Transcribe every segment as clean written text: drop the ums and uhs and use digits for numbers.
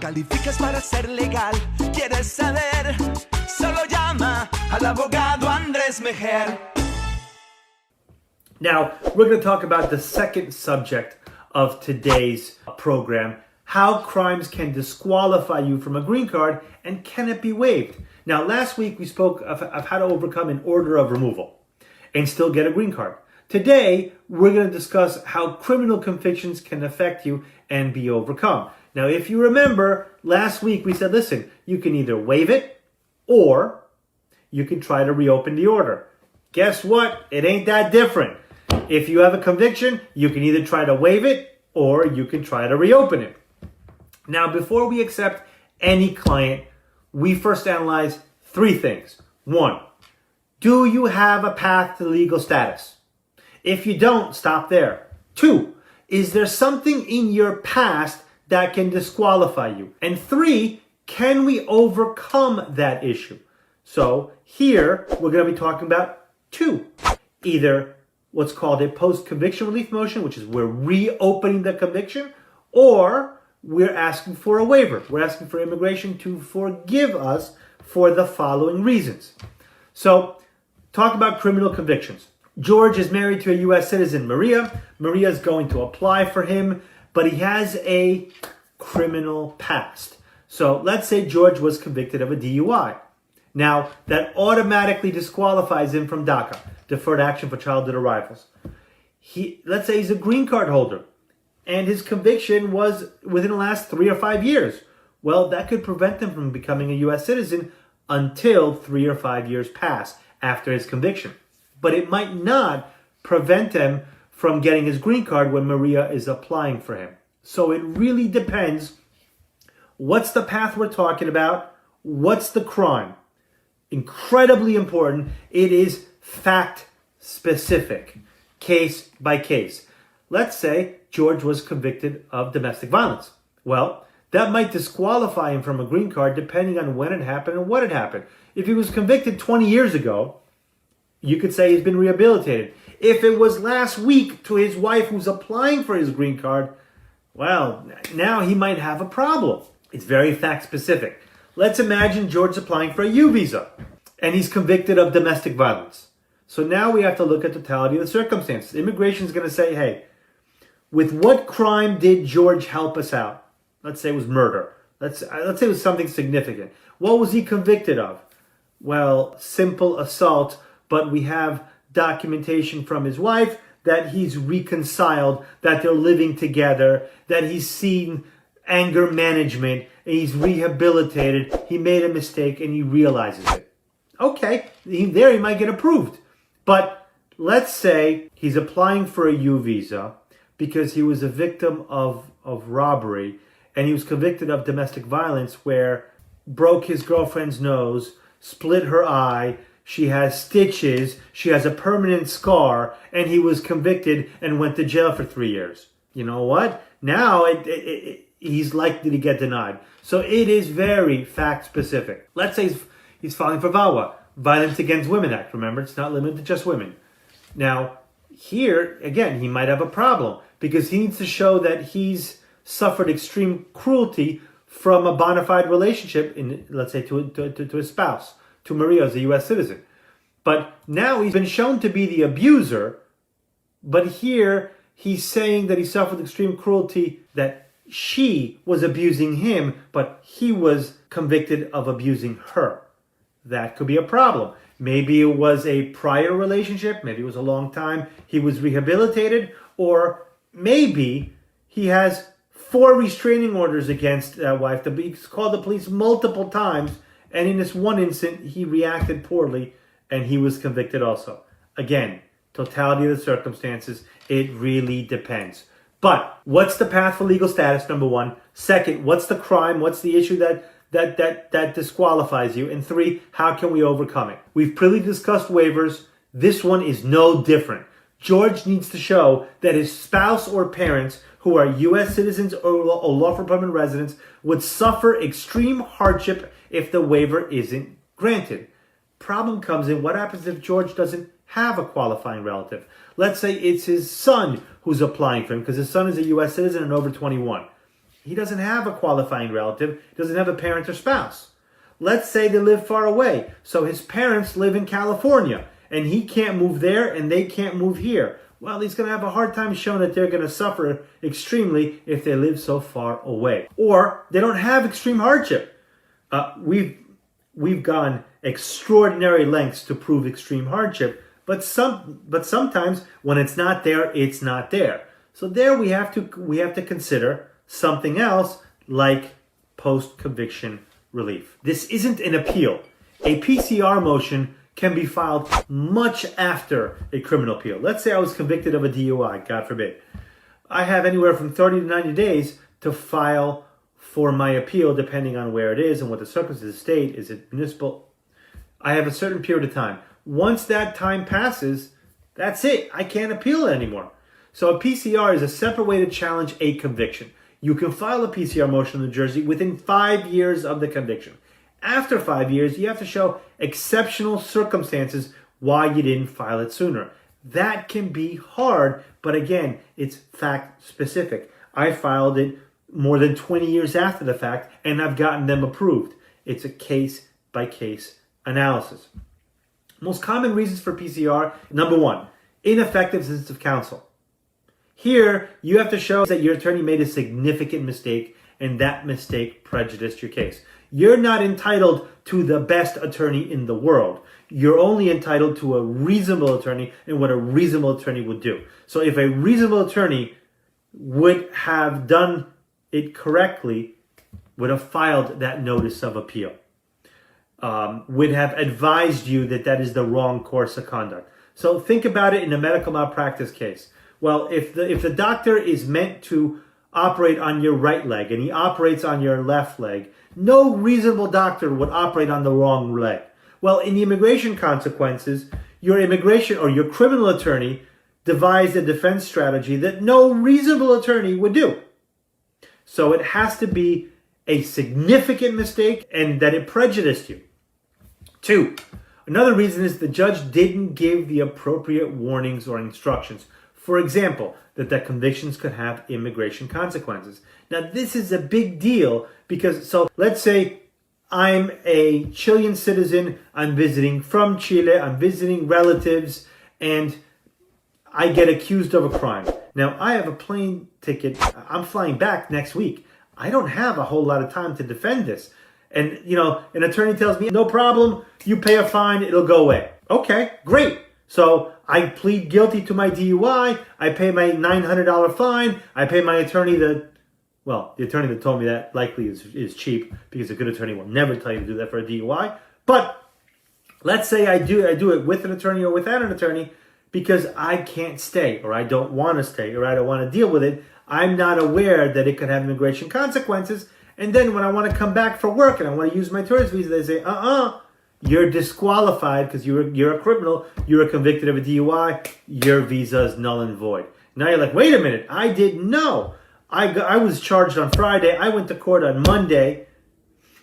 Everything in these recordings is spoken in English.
Calificas para ser legal, ¿quieres saber? Solo llama al abogado Andres Mejer. Now, we're going to talk about the second subject of today's program, how crimes can disqualify you from a green card and can it be waived? Now, last week we spoke of how to overcome an order of removal and still get a green card. Today, we're going to discuss how criminal convictions can affect you and be overcome. Now, if you remember, last week we said, listen, you can either waive it or you can try to reopen the order. Guess what? It ain't that different. If you have a conviction, you can either try to waive it or you can try to reopen it. Now, before we accept any client, we first analyze three things. One, do you have a path to legal status? If you don't, stop there. Two, is there something in your past that can disqualify you? And three, can we overcome that issue? So here, we're going to be talking about two. Either what's called a post-conviction relief motion, which is we're reopening the conviction, or we're asking for a waiver. We're asking for immigration to forgive us for the following reasons. So, talk about criminal convictions. George is married to a U.S. citizen, Maria. Maria is going to apply for him, but he has a criminal past. So, let's say George was convicted of a DUI. Now, that automatically disqualifies him from DACA, Deferred Action for Childhood Arrivals. Let's say he's a green card holder, and his conviction was within the last 3 or 5 years. Well, that could prevent him from becoming a U.S. citizen until 3 or 5 years pass after his conviction. But it might not prevent him from getting his green card when Maria is applying for him. So it really depends. What's the path we're talking about? What's the crime? Incredibly important. It is fact specific, case by case. Let's say George was convicted of domestic violence. Well, that might disqualify him from a green card depending on when it happened and what had happened. If he was convicted 20 years ago, you could say he's been rehabilitated. If it was last week to his wife who's applying for his green card, well, now he might have a problem. It's very fact specific. Let's imagine George applying for a U visa and he's convicted of domestic violence. So now we have to look at the totality of the circumstances. Immigration is going to say, hey, with what crime did George help us out? Let's say it was murder. Let's say it was something significant. What was he convicted of? Well, simple assault, but we have documentation from his wife that he's reconciled, that they're living together, that he's seen anger management, he's rehabilitated, he made a mistake and he realizes it. Okay, there he might get approved. But let's say he's applying for a U visa because he was a victim of robbery and he was convicted of domestic violence where broke his girlfriend's nose, split her eye, she has stitches, she has a permanent scar, and he was convicted and went to jail for 3 years. You know what? Now he's likely to get denied. So it is very fact specific. Let's say he's filing for VAWA, Violence Against Women Act. Remember, it's not limited to just women. Now, here, again, he might have a problem because he needs to show that he's suffered extreme cruelty from a bona fide relationship, let's say, to his spouse, to Maria as a U.S. citizen. But now he's been shown to be the abuser, but here he's saying that he suffered extreme cruelty, that she was abusing him, but he was convicted of abusing her. That could be a problem. Maybe it was a prior relationship, maybe it was a long time, he was rehabilitated, or maybe he has 4 restraining orders against that wife. He's called the police multiple times, and in this one incident, he reacted poorly, and he was convicted also. Again, totality of the circumstances, it really depends. But what's the path for legal status, number one? Second, what's the crime? What's the issue that disqualifies you? And 3, how can we overcome it? We've previously discussed waivers. This one is no different. George needs to show that his spouse or parents who are U.S. citizens or lawful permanent residents would suffer extreme hardship if the waiver isn't granted. Problem comes in, what happens if George doesn't have a qualifying relative? Let's say it's his son who's applying for him because his son is a U.S. citizen and over 21. he doesn't have a qualifying relative, doesn't have a parent or spouse. Let's say they live far away. So his parents live in California and he can't move there and they can't move here. Well, he's going to have a hard time showing that they're going to suffer extremely if they live so far away. Or they don't have extreme hardship. We've gone extraordinary lengths to prove extreme hardship, but sometimes when it's not there, it's not there. So there we have to consider something else like post-conviction relief. This isn't an appeal. A PCR motion can be filed much after a criminal appeal. Let's say I was convicted of a DUI, God forbid. I have anywhere from 30 to 90 days to file for my appeal, depending on where it is and what the circumstances of the state. Is it municipal? I have a certain period of time. Once that time passes, that's it. I can't appeal it anymore. So a PCR is a separate way to challenge a conviction. You can file a PCR motion in New Jersey within 5 years of the conviction. After 5 years, you have to show exceptional circumstances why you didn't file it sooner. That can be hard, but again, it's fact specific. I filed it more than 20 years after the fact, and I've gotten them approved. It's a case-by-case analysis. Most common reasons for PCR, number one, ineffective assistance of counsel. Here, you have to show that your attorney made a significant mistake, and that mistake prejudiced your case. You're not entitled to the best attorney in the world. You're only entitled to a reasonable attorney and what a reasonable attorney would do. So if a reasonable attorney would have done it correctly, would have filed that notice of appeal, would have advised you that that is the wrong course of conduct. So think about it in a medical malpractice case. Well, if the doctor is meant to operate on your right leg and he operates on your left leg, no reasonable doctor would operate on the wrong leg. Well, in the immigration consequences, your immigration or your criminal attorney devised a defense strategy that no reasonable attorney would do. So it has to be a significant mistake and that it prejudiced you. Two, another reason is the judge didn't give the appropriate warnings or instructions. For example, that the convictions could have immigration consequences. Now, this is a big deal because, so let's say I'm a Chilean citizen, I'm visiting from Chile, I'm visiting relatives, and I get accused of a crime. Now, I have a plane ticket, I'm flying back next week. I don't have a whole lot of time to defend this. And, an attorney tells me, no problem, you pay a fine, it'll go away. Okay, great. So I plead guilty to my DUI, I pay my $900 fine, I pay my attorney the attorney that told me that likely is cheap because a good attorney will never tell you to do that for a DUI. But let's say I do it with an attorney or without an attorney because I can't stay or I don't want to stay or I don't want to deal with it. I'm not aware that it could have immigration consequences. And then when I want to come back for work and I want to use my tourist visa, they say, you're disqualified because you're a criminal, you're convicted of a DUI, your visa is null and void. Now you're like, wait a minute, I didn't know. I was charged on Friday, I went to court on Monday.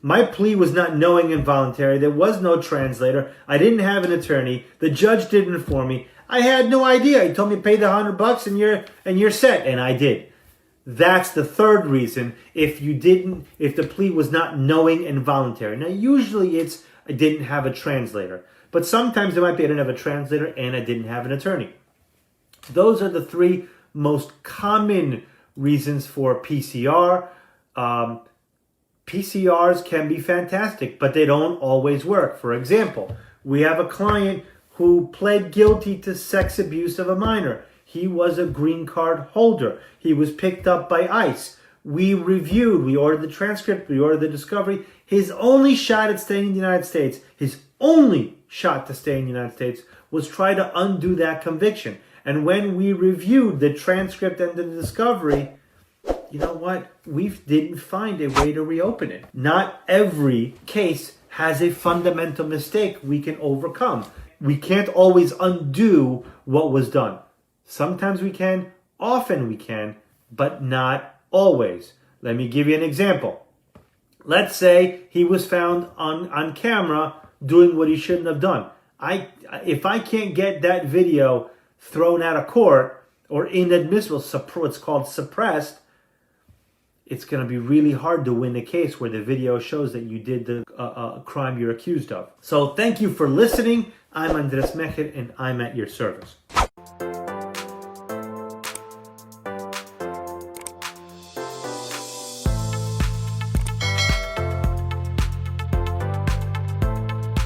My plea was not knowing and voluntary. There was no translator. I didn't have an attorney. The judge didn't inform me. I had no idea. He told me pay the $100 and you're set, and I did. That's the third reason if the plea was not knowing and voluntary. Now usually I didn't have a translator, but sometimes it might be I didn't have a translator and I didn't have an attorney. Those are the three most common reasons for PCR. PCRs can be fantastic, but they don't always work. For example, we have a client who pled guilty to sex abuse of a minor. He was a green card holder. He was picked up by ICE. We ordered the transcript, we ordered the discovery. His only shot at staying in the United States, was try to undo that conviction. And when we reviewed the transcript and the discovery, you know what? We didn't find a way to reopen it. Not every case has a fundamental mistake we can overcome. We can't always undo what was done. Sometimes we can, often we can, but not always. Let me give you an example. Let's say he was found on camera doing what he shouldn't have done. If I can't get that video thrown out of court or inadmissible, what's called suppressed, it's going to be really hard to win a case where the video shows that you did the crime you're accused of. So thank you for listening. I'm Andres Mejer, and I'm at your service.